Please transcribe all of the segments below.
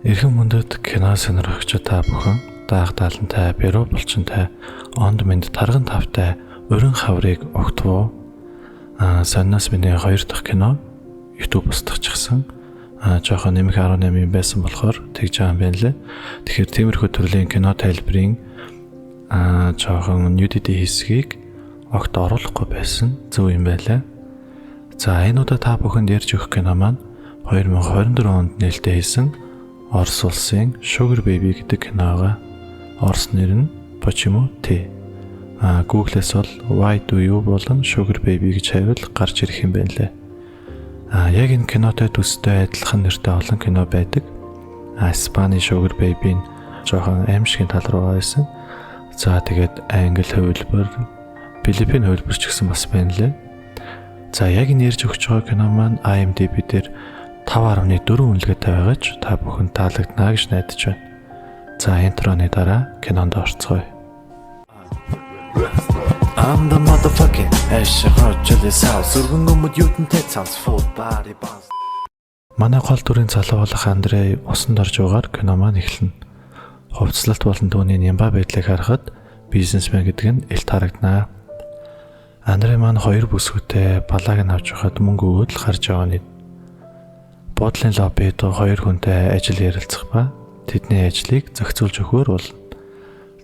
Эрхэм мөндөд кино сонирхогч та бүхэн даах даалантай, бэрүү булчинтай, онд мэнд тарган тавтай урин хаврыг огтвоо сонноос миний 2 дахь кино YouTube устгachсан. Жоохон нэмэх 18 байсан болохоор тэгж байгаа юм байна лээ. Тэгэхээр тиймэрхүү төрлийн кино тайлбарын жоохон nudity хэсгийг огт оруулахгүй байсан зөв юм байлаа. За энэ удаа та бүхэнд ярьж өгөх кино маань 2024 онд нээлттэй хийсэн Орос улсын Sugar Baby гэдэг киноога. Орос нэр нь Почему ты? Google-с бол Why do you болон Sugar Baby гэж хайвал гарч ирэх юм байна лээ. Яг энэ кинотой төстэй адилхан нэртэй олон кино байдаг. Испани Sugar Baby нь жоохон аимшигын тал руу байсан. За тэгээд англи хувилбар, Филиппин хувилбар ч гэсэн бас байна лээ. За яг энэ ярьж өгч байгаа кино маань IMDb дээр 5.4 үнэлгээтэй байгаа ч та бүхэн таалагдана гэж найдаж байна. За интроны дараа кинонд орцгоё. I'm the motherfucking Ashhorchlis house. Өргөнгөмөд юутэнтэй цанц full body bounce. Манай гол дүрийн залуу болох Андрей усанд орж угаар кино маань эхэлнэ. Хувцлалт болон түүний нямба байдлыг харахад бизнесмен гэдэг нь илт харагдана. Андрей маань 2 бүсгүйтэй балааг нь авч явахад мөнгө өгөөд л харж байгаа нь. Бодлын лоббид 2 хүнтэй ажил ярилцах ба тэдний ажлыг зохицуулж өгөхөр болно.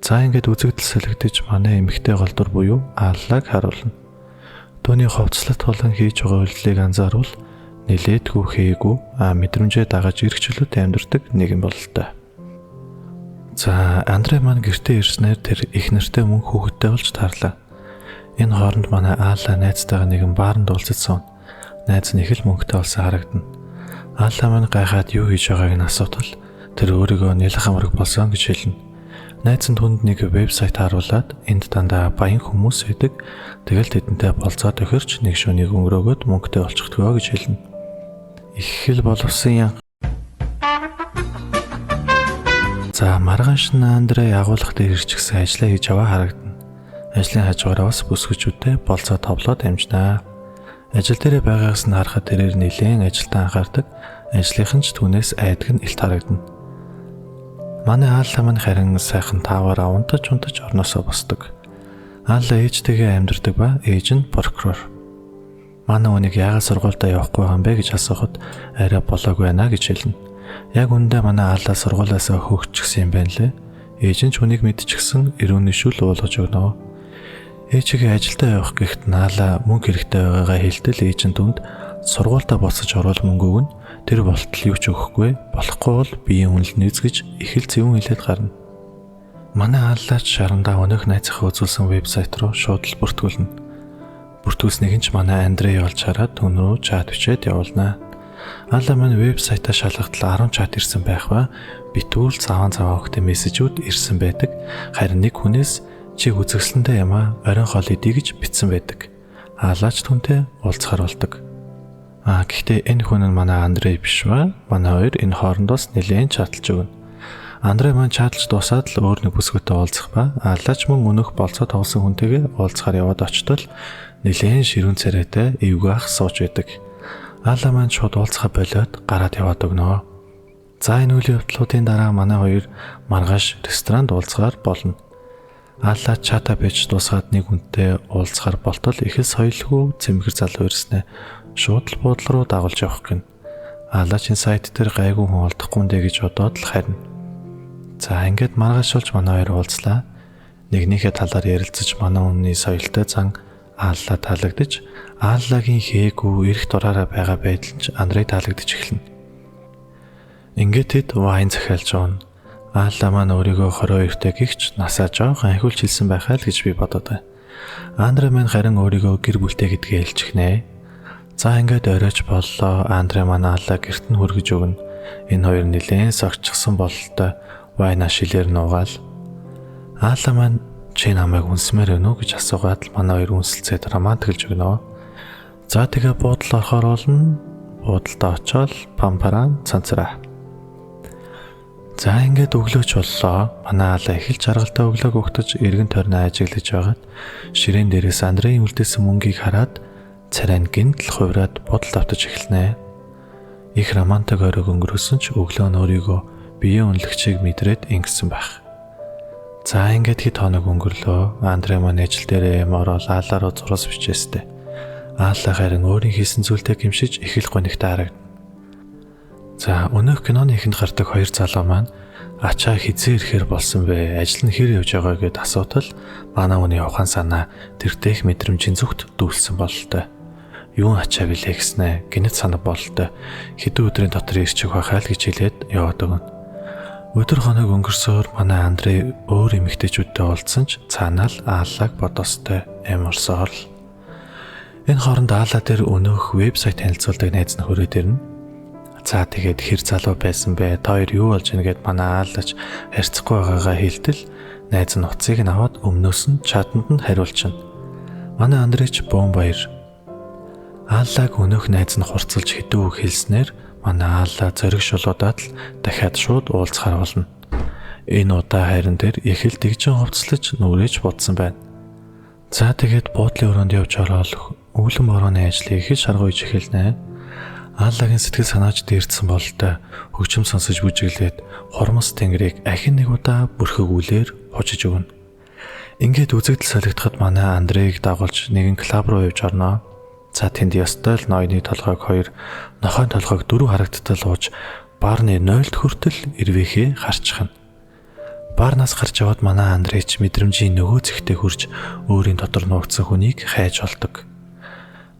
За ингээд үзэгдэл солигдож манай эмэгтэй голдор буюу Аллаг харуулна. Төвний хувцлалт болон хийж байгаа үйлдэлийг анзаарвал нилээдгүй хийгээгүй мэдрэмжээ дагаж эргчлүүд амьдардаг нэгэн бололтой. За Андрей маань гэртээ ирснээр тэр их нэртэй мөн хүүхэдтэй болж таарлаа. Энэ хооронд манай Алла найзтайгаа нэгэн баарнд уулзсан. Найз нь их л мөнгөтэй болсон харагдана. Алла маань гайхаад юу хийж байгааг нь асуутал тэр өөрийгөө нэлэх амраг болсон гэж хэлнэ. Найз нь түнд нэг вебсайт харуулад энд дандаа баян хүмүүс байдаг. Тэгэл тэдэнтэй болцоод өгөрч нэг шөнийг өнгөрөөгөөд мөнгөтэй болчихдгоо гэж хэлнэ. Их хэл боловсон юм. За маргааш нь Андрей агуулгах дээр ирчихсэн ажлаа хийж аваа харагдана. Ажлын хажуугаар бас бүсгүүчүүдтэй болцоо тоглоод амжнаа. Ажил дээрээ байгаагаас нь харахад тэрээр нэлээд ажилдаа анхаардаг. Ажлынхан ч түүнээс айдаг нь илт харагдана. Манай Алла маань харин сайхан тааваараа унтаж орноосоо босдог. Алла ээжтэйгээ амьдардаг ба ээж нь прокурор. Манай хүнийг яагаад сургуультай явахгүй юм бэ гэж асуухад арай болоогүй байна гэж хэлнэ. Яг үндэ манай Алла сургуулиасаа хөөгчихсэн юм байна лээ. Ээж нь ч хүнийг мэдчихсэн ирүүний шүл уулгаж өгнө. Ээжигээ ажилдаа явах гэхэд Алла мөнгө хэрэгтэй байгаагаа хэлтэл ээж нь түнд сургуультай босож орвол мөнгө өгнө. Тэр болтол юу ч өгөхгүй, болохгүй бол биеийн үнэл нээзгэж их л зөвөн хэлээд гарна. Манай Аллаач шарандаа өнөөх найзынхаа үзүүлсэн вебсайт руу шууд л бүртгүүлнэ. Бүртгүүлснийг нь ч манай Андрей олж хараад түн рүү чат бичээд явуулнаа. Алла маань вебсайтаа шалгахтал 10 чат ирсэн байх ба битүүл заван өгтөй мессежүүд ирсэн байдаг. Харин нэг хүнээс чи үзэгсэлэнтэй юм оройн хоол идэ гэж бичсэн байдаг. Аллаач түнтэй уулзахаар болдог. Гэхдээ энэ хүн нь манай Андрей биш ба манай хоёр энэ хоорондоос нэлээд чаталж өгнө. Андрей маань чаталж дуусаад л өөр нэг бүсгүйтэй уулзах ба Аллаач мөн өнөөх болцоо тоглосон хүнтэйгээ уулзахаар яваад очтол нэлээд ширүүн царайтай эвгүйх сууж байдаг. Алла маань шууд уулзахаа болоод гараад яваад өгнө. За энэ үйл явдлуудын дараа манай хоёр маргааш ресторанд уулзахаар болно. Алла чата бич дуусгаад нэг хүнтэй уулзахаар болтол их л соёлгүй цэмгэр залуу ирснэ. Шууд л буудлын руу дагуулж явах гин. Аллачин сайт дээр гайгүй хүн олдохгүй нэ гэж бодоод л харина. За ингээд маргааш болж манай хоёр уулзлаа. Нэгнийхээ талаар ярилцаж манай өмнөний соёлтой зан Алла таалагдж, Аллагийн хээгүй эрх дураараа байгаа байдал ч Андрей таалагдж эхэлнэ. Ингээд тэд вайн захиалж оно. Алла маань өөрийгөө 22-тэй гихч насаа жоохон ахиулж хэлсэн байхаа л гэж би бодоод байна. Андрей маань харин өөрийгөө гэр бүлтэй гэдгээ хэлчихнэ. За ингээд оройч боллоо. Андрей манай Алла гэрт нь хүргэж өгнө. Энэ хоёр нэлээд согчсон бололтой вайна шилээр нуугаал. Алла маань чи намайг үнсмээр өнө гэж асуугаад л манай хоёр үнсэлцээд романтиклж өгнө. За тэгээ буудал орохоор болно. Буудалд очоод пампаран цанцраа. За ингээд өглөөч боллоо. Манай Алла их л жаргалтай өглөөг өгтөж эргэн тойрноо ажиглаж байгаад ширээн дээрээс Андрейн үлдээсэн мөнгийг хараад царай нь гинтл хувраад бодол автаж эхэлнэ. Их романтик оройг өнгөрөөсөн ч өглөө нь өөрийгөө биеийн үнэлэгчийг мэдрээд ингэсэн байх. За ингээд хэд хоног өнгөрлөө. Андрей маань ажил дээрээ ороод аалаа руу зураг бичээстэй. Аалаа харин өөрийн хийсэн зүйлтэй гимшиж их л гонигтай харагдана. За өнөөх киноны ихэнд гардаг хоёр залуу маань ачаа хизээ ирэхээр болсон бэ? Ажил нь хэр явж байгаа гэд асуудал манай хүний ухаан санаа тэртех мэдрэмжийн зүгт дүүлсэн бололтой. Юу ачаа билээ гэснэ гинэт санаа бололтой. Хэдэн өдрийн дотор ирчих байхаа л гэж хэлээд яваад өгнө. Өдөр хоног өнгөрсөөр манай Андрей өөр эмэгтэйчүүдтэй уулзсан ч цаанаа л ааллаг бодостой ямарсаар л. Энэ хооронд аалаа дээр өнөөх вебсайт танилцуулдаг найз нь хөрөөд ирнэ. За тэгээд хэр залуу байсан бэ? Та хоёр юу болж ийн гэд манай ааллаж харьцахгүй байгаагаа хэлтэл найз нь уцыг нь аваад өмнөөс нь чатанд нь хариулчихна. Манай Андрейч Бомбаяр. Ааллаг өнөөх найз нь хурцлж хэдэн үг хэлснээр манай ааллаа зориг шулуудаад л дахиад шууд уулзахаар болно. Энэ удаа хайран дээр их л дэгжин хувцлаж нүрэж бодсон байна. За тэгээд буудлын өрөөнд явж ороод өвлөн борооны ажлыг их шаргуйж эхэлнэ. Ааллагын сэтгэл санааж дээрдсэн бололтой хөгжим сонсож бүжиглээд хормос тэнгэрийг ахин нэг удаа бүрхэгүүлээр хожиж өгнө. Ингээд үзэгдэл солигдоход манай Андрейг дагуулж нэгэн клуб руу явж орноо. За тэнд ёстой л ноёны толгойг 2, нохойн толгойг 4 харагдтал ууж баарны 0-т хүртэл ирвэхээ харчихна. Баарнаас гарч яваад манай Андрейч мэдрэмжийн нөгөө зэгтээ хурж өөрийн дотор нуугдсан хүнийг хайж олдог.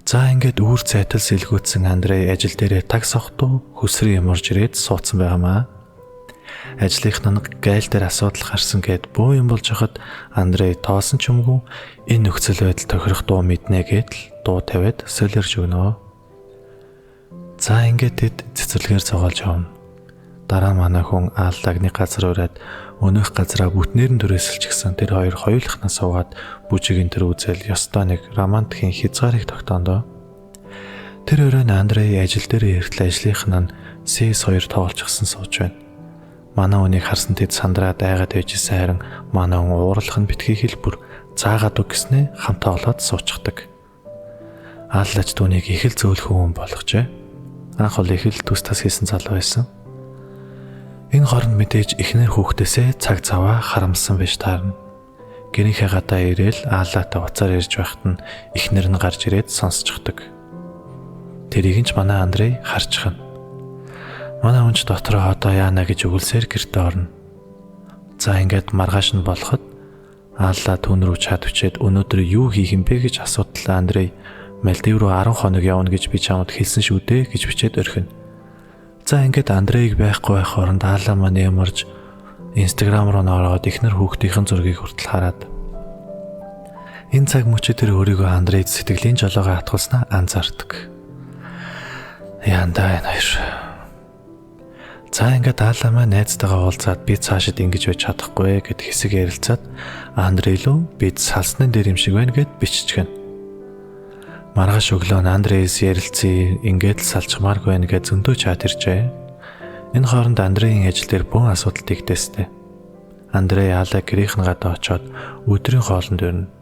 За ингээд үүр зайтал сэлгүүцсэн Андрей ажил дээрээ такс авахдуу хөсрөө ямарж ирээд суудсан байгаамаа. Ажлынх нь гайл дээр асуудал гарсан гэд буу юм болж хахад Андрей тоосон ч юмгүй энэ нөхцөл байдал тохирох дуу мэднэ гэдэл дуу тавиад солиорж өгнө. За ингээд тэд цэцэрлэгээр цугаалж явна. Дараа манай хүн ааллаг нэг газар ураад өнөөх газараа бүтнээр нь түрээсэлчихсэн тэр хоёр хоёулахнаа суугаад бүжигийн тэр үзэл ёстой нэг романтикийн хязгаарыг тогтоондоо. Тэр өрөөнд Андрей ажил дээр эртэл ажлынх нь CS2 тоолчихсан сууж байна. Манай хүнийг харсан тэд сандраад айгаад байжсэн харин манай хүн уурлах нь битгий хэлбэр заагаад үг гэснээ хамтаа олоод суучихдаг. Ааллаж түүнийг их л зөөлхөн хүн болгожээ. Анх бол их л төстас хийсэн залуу байсан. Энэ хооронд мэдээж эхнэр хүүхдээсээ цаг заваа харамсан байж таарна. Гэрийнхээ гадаа ирээл ааллаатай уцаар ирж байхад нь эхнэр нь гарч ирээд сонсчихдаг. Тэрийг нь ч манай Андрей харчихна. Манай хүнч дотроо одоо яана гэж өгүүлсээр гэртээ орно. За ингээд маргааш нь болоход ааллаа түүн рүү чад өчээд өнөөдөр юу хийх юм бэ гэж асуудал Андрей Малдив руу 10 хоног явна гэж би чамд хэлсэн шүү дээ гэж бичээд орхино. За ингээд Андрейг байхгүй байх хооронд ааллаа маань ямарж Instagram руу нөрөөд ихнэр хүүхдийн зургийг хүртэл хараад энэ цаг мөчид тэр өөрийгөө Андрейд сэтгэлийн жолоогоо хатгуулснаа анзаардаг. Яндаа энэ хоёр. За ингээд ааллаа маань найзтайгаа уулзаад би цаашид ингэж байж чадахгүй гэд хэсэг ярилцаад Андрей лөө бид салсны дээр юм шиг байна гэд биччихэн. Маргааш өглөө Андрейс ярилцъя ингээд л салчмааргүй байна гэж зөндөө чат иржээ. Энэ хооронд Андрейн ажил дээр бүүн асуудал тэгдэстэй. Андрей аалаа гэрийнхэн гадаа очоод өдрийн хоолнд ирнэ.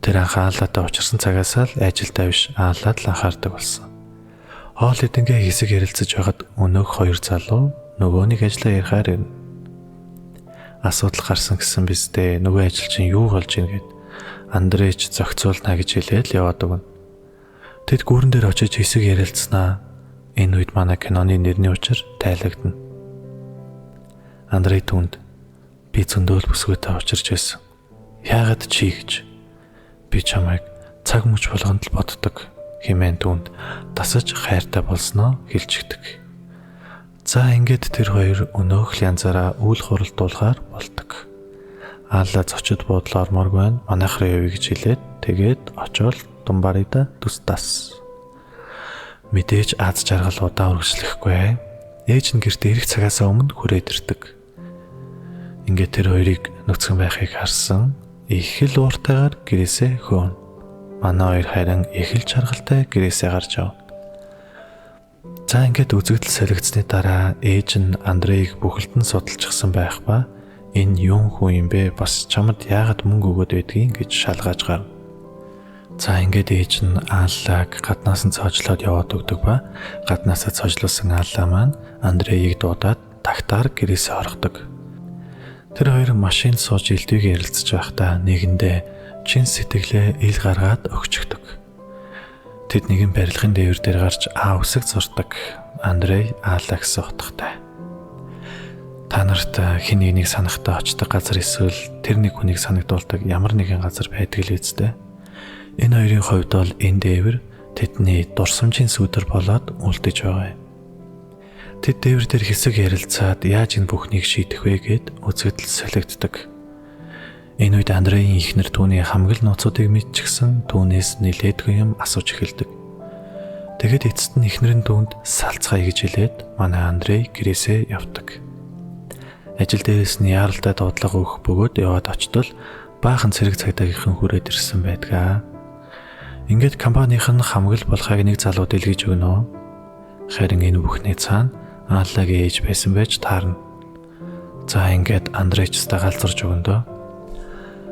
Тэр анх аалаатай учирсан цагаас л ажилдаа биш аалаад л анхаардаг болсон. Хоол идэнгээ хэсэг ярилцаж байхад өнөөх хоёр залуу нөгөөнийг ажиллаа ярихаар ирнэ. Асуудал гарсан гэсэн бистэ нөгөө ажилчин юу болж ийн гэд Андрейч зохицуулна гэж хэлээд л яваад өгнө. Тэд гүүрэн дээр очиж хэсэг ярилцсанаа. Энэ үед манай киноны нэрний учир тайлагдана. Андрей түнд би зөндөөл бүсгүйтэй учирч байсан. Яагаад чи гэж би чамайг цаг мөч болгонд л боддог хэмээн түнд тасаж хайртай болсноо хэлчихдэг. За ингээд тэр хоёр өнөөх л янзаараа үйл хуралдуулахаар болдог. Ааллаа зочид буудлаар моргүй байна. Манайх руу явъя гэж хэлээд тэгээд очоод Думбарида тустас. Мэдээж аз жаргал удаан үргэлжлэхгүй. Ээж нь гэртээ ирэх цагаас өмнө хүрээд ирдэг. Ингээд тэр хоёрыг нүцгэн байхыг харсан их л ууртайгаар гэрээсээ хөөн. Манай хоёр харин их л жаргалтай гэрээсээ гарч ав. За ингээд үзэгдэл солигдсны дараа ээж нь Андрейг бүхэлд нь судалчихсан байх ба энэ юун хүн юм бэ? Бас чамд яагаад мөнгө өгөөд байдгийг гэж шалгаж гарна. За ингээд ээж нь ааллаг гаднаас нь цоожлоод яваад өгдөг ба гаднаасаа цоожлуулсан ааллаа маань Андрейг дуудаад тагтаар гэрээсээ орохдог. Тэр хоёр машинд сууж элдвийг ярилцж байхдаа нэгэндээ чин сэтгэлээ ил гаргаад өгчөгдөг. Тэд нэгэн барилгын дээвэр дээр гарч үсэг зурдаг. Андрей Аалла гэсэн утгатай. Та нарт хэн нэгнийг санахтаа очдог газар эсвэл тэр нэг хүнийг санагдуулдаг ямар нэгэн газар байдаг л үстэй. Энэ хоёрын хувьд бол энэ дээвэр тэдний дурсамжийн сүдэр болоод үлдэж байгаа юм. Тэд дээвэр дээр хэсэг ярилцаад яаж энэ бүхнийг шийдэх вэ гэд үзэгдэл солигддог. Энэ үед Андреийн ихнэр түүний хамгал нууцуудыг мэдчихсэн түүнээс нилээдгүй юм асууж эхэлдэг. Тэгэд эцэст нь ихнэр нь түүнд салцгаая гэж хэлээд манай Андрей гэрээсээ явдаг. Ажил дээрээс нь яаралтай дуудлага өгөх бөгөөд яваад очтол баахан цэрэг цагдаагийнхан хүрээд ирсэн байдгаа. Ингээд компанийнх нь хамгал болохыг нэг залуу дэлгэж өгнө. Харин энэ бүхний цаана Ааллагийн ээж байсан байж таарна. За ингээд Андрейчтай галзарч өгөндөө.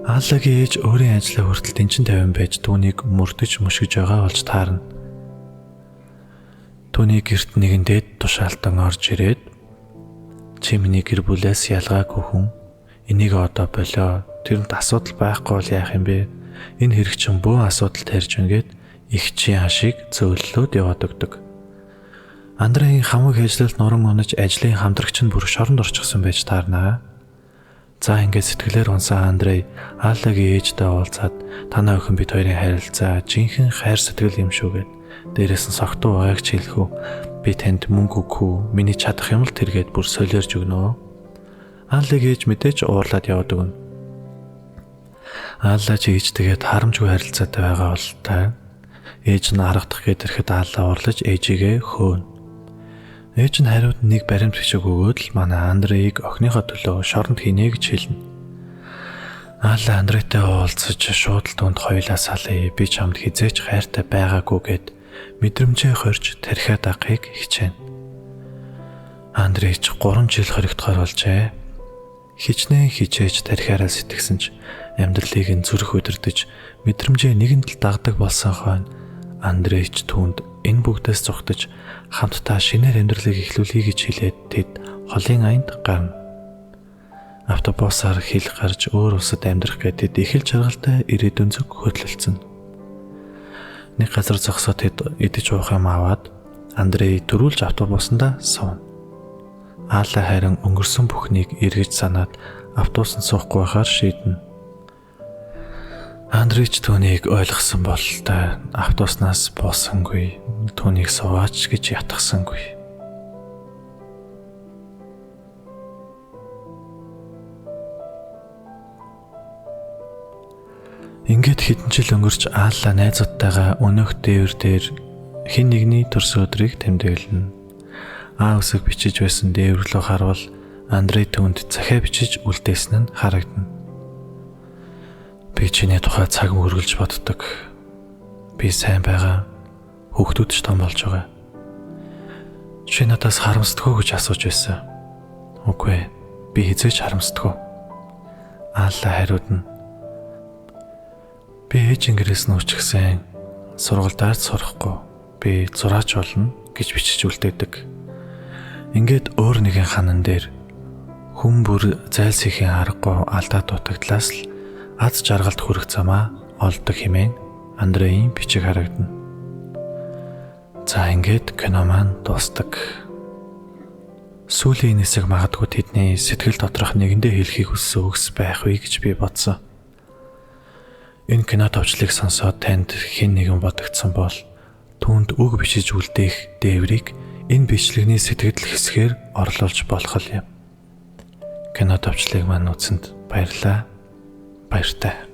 Ааллагийн ээж өөрийн ажлаа хүртэл тэнцэн тавин байж түүнийг мөрдөж мушгиж байгаа болж таарна. Түүний гэрт нэгэн дээд тушаалтан орж ирээд "Чи миний гэр бүлээс ялгаагүй хүн. Энийг одоо болоо. Тэрэнд асуудал байхгүй бол яах юм бэ? Энэ хэрэг чинь бөө асуудал тарьж өнгээд их чи хашиг зөөллөөд яваад өгдөг." Андреийн хамаг ажиллалт нуран унаж ажлын хамтрагч нь бүр шоронд орчихсон байж таарнаа. За ингээд сэтгэлээр унсан Андрей Ааллагийн ээжтэй уулзаад "Танай охин бид хоёрын харилцаа жинхэнэ хайр сэтгэл юм шүү" гэд дээрээс нь согтуу байгааг ч хэлэхүү. "Би танд мөнгө өгөхгүй. Миний чадах юм л тэргээд бүр солиорж өгнө." Ааллагийн ээж мэдээж уурлаад яваад өгнө. Аалла ч ээжтэйгээ харамжгүй харилцаатай байгаа бол та. Ээж нь аргадах гээд ирэхэд Аалла уурлаж ээжигээ хөөнө. Ээж нь хариуд нэг баримт бичиг өгөөд л манай Андрейг охиныхоо төлөө шоронд хийнэ гэж хэлнэ. Аалла Андрейтэй уулзаж шууд л түүнд хоёулаа салъя. Би чамд хизээч хайртай байгаагүй гэд мэдрэмжээ хорж тархиад агахыг хичээнэ. Андрей ч 3 жил хоригдохоор болжээ. Хичнээн хичээж тархиараа сэтгсэн ч амьдралыг нь зүрх өдөрдөж мэдрэмжээ нэгэнд л дагдаг болсон хойно Андрей ч түүнд энэ бүгдээс зугтаж хамтдаа шинээр амьдралыг эхлүүлэе гэж хэлээд тэд холын аянд гарна. Автобусаар хил гарч өөр улсад амьдрах гэдэг их л жаргалтай ирээдүйн зүг хөтлөлцөн. Нэг газар зогсоод тэд идэж уух юм аваад Андрей төрүүлж автобусандаа сууна. Аалла харин өнгөрсөн бүхнийг эргэж санаад автобусанд суухгүй байхаар шийднэ. Андрей ч түүнийг ойлгосон бололтой автобуснаас буусангүй, түүнийг суугаач гэж ятгсангүй. Ингээд хэдэн жил өнгөрч Аалла найзуудтайгаа өнөөх дээвэр дээр хэн нэгний төрс өдрийг тэмдэглэнэ. Үсэг бичиж байсан дээвэр рүү харвал Андрей түүнд захиа бичиж үлдээсэн нь харагдана. Би чиний тухай цаг мөргөлж боддог. Би сайн байгаа. Хүүхдүүд ч том болж байгаа. Чи надаас харамсдаггүй гэж асууж байсан. Үгүй, би хизээч харамсдаггүй. Аалла хариудна. Би ээжийн гэрээс нь үчигсэн. Сургуульдаар сурахгүй. Би зураач болно гэж бичиж үлдээдэг. Ингээд өөр нэгэн ханан дээр хүн бүр зайлсхийхин аргагүй алдаа дутагдлаас л аз жаргалд хүрэх замаа олдог хэмээн Андрейн бичиг харагдана. За ингээд кино маань дуустдаг. Сүүлийн хэсэг магадгүй тэдний сэтгэл доторх нэгэндээ хэлхийг хүссэн үгс байх вэ гэж би бодсон. Энэ кино товчлыг сонсоод танд хэн нэгэн бодогдсон бол түүнд үг бичиж үлдээх дээврийг энэ бичлэгний сэтгэл хэсгээр орлуулж болох юм. Кино товчлыг маань үзсэнд баярлалаа. Баяртай.